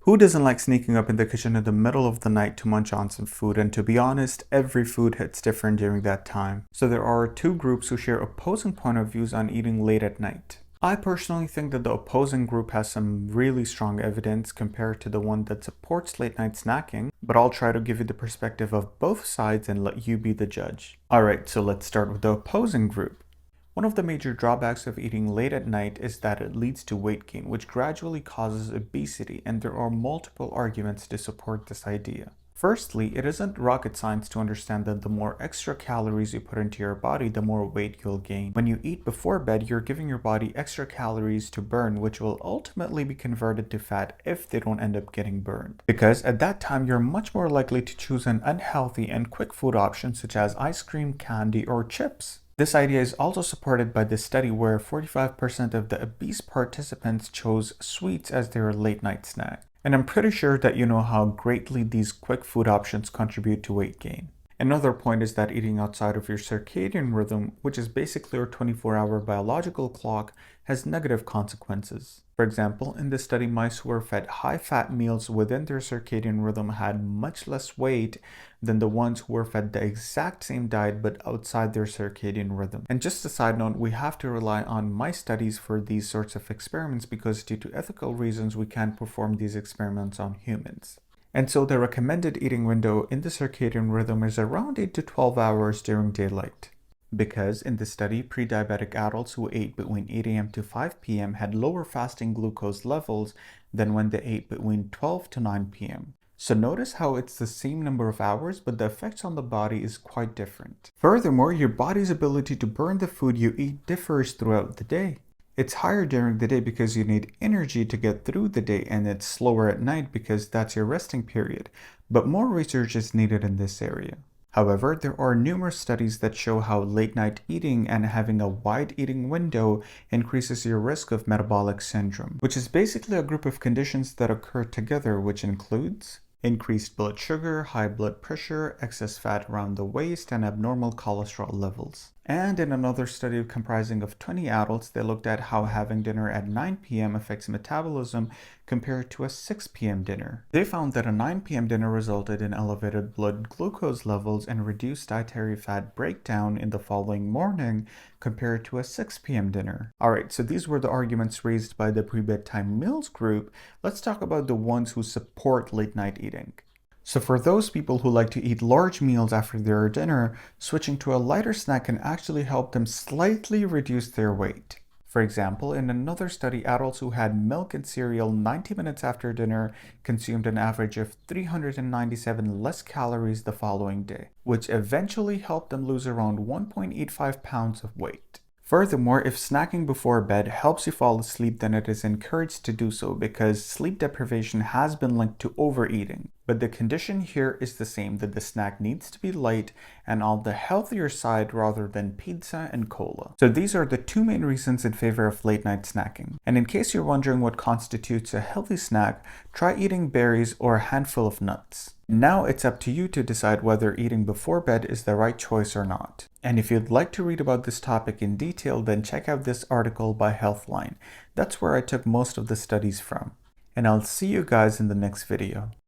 Who doesn't like sneaking up in the kitchen in the middle of the night to munch on some food? And to be honest, every food hits different during that time. So there are two groups who share opposing point of views on eating late at night. I personally think that the opposing group has some really strong evidence compared to the one that supports late night snacking, but I'll try to give you the perspective of both sides and let you be the judge. Alright, so let's start with the opposing group. One of the major drawbacks of eating late at night is that it leads to weight gain, which gradually causes obesity, and there are multiple arguments to support this idea. Firstly, it isn't rocket science to understand that the more extra calories you put into your body, the more weight you'll gain. When you eat before bed, you're giving your body extra calories to burn, which will ultimately be converted to fat if they don't end up getting burned. Because at that time, you're much more likely to choose an unhealthy and quick food option such as ice cream, candy, or chips. This idea is also supported by this study where 45% of the obese participants chose sweets as their late night snack. And I'm pretty sure that you know how greatly these quick food options contribute to weight gain. Another point is that eating outside of your circadian rhythm, which is basically your 24-hour biological clock, has negative consequences. For example, in this study, mice who were fed high-fat meals within their circadian rhythm had much less weight than the ones who were fed the exact same diet but outside their circadian rhythm. And just a side note, we have to rely on mice studies for these sorts of experiments because due to ethical reasons, we can't perform these experiments on humans. And so the recommended eating window in the circadian rhythm is around 8 to 12 hours during daylight. Because in the study, pre-diabetic adults who ate between 8 a.m. to 5 p.m. had lower fasting glucose levels than when they ate between 12 to 9 p.m. So notice how it's the same number of hours, but the effects on the body is quite different. Furthermore, your body's ability to burn the food you eat differs throughout the day. It's higher during the day because you need energy to get through the day, and it's slower at night because that's your resting period. But more research is needed in this area. However, there are numerous studies that show how late night eating and having a wide eating window increases your risk of metabolic syndrome, which is basically a group of conditions that occur together, which includes increased blood sugar, high blood pressure, excess fat around the waist, and abnormal cholesterol levels. And in another study comprising of 20 adults, they looked at how having dinner at 9 p.m. affects metabolism compared to a 6 p.m. dinner. They found that a 9 p.m. dinner resulted in elevated blood glucose levels and reduced dietary fat breakdown in the following morning compared to a 6 p.m. dinner. Alright, so these were the arguments raised by the pre-bedtime meals group. Let's talk about the ones who support late night eating. So for those people who like to eat large meals after their dinner, switching to a lighter snack can actually help them slightly reduce their weight. For example, in another study, adults who had milk and cereal 90 minutes after dinner consumed an average of 397 less calories the following day, which eventually helped them lose around 1.85 pounds of weight. Furthermore, if snacking before bed helps you fall asleep, then it is encouraged to do so because sleep deprivation has been linked to overeating. But the condition here is the same, that the snack needs to be light and on the healthier side rather than pizza and cola. So these are the two main reasons in favor of late night snacking. And in case you're wondering what constitutes a healthy snack, try eating berries or a handful of nuts. Now it's up to you to decide whether eating before bed is the right choice or not. And if you'd like to read about this topic in detail, then check out this article by Healthline. That's where I took most of the studies from. And I'll see you guys in the next video.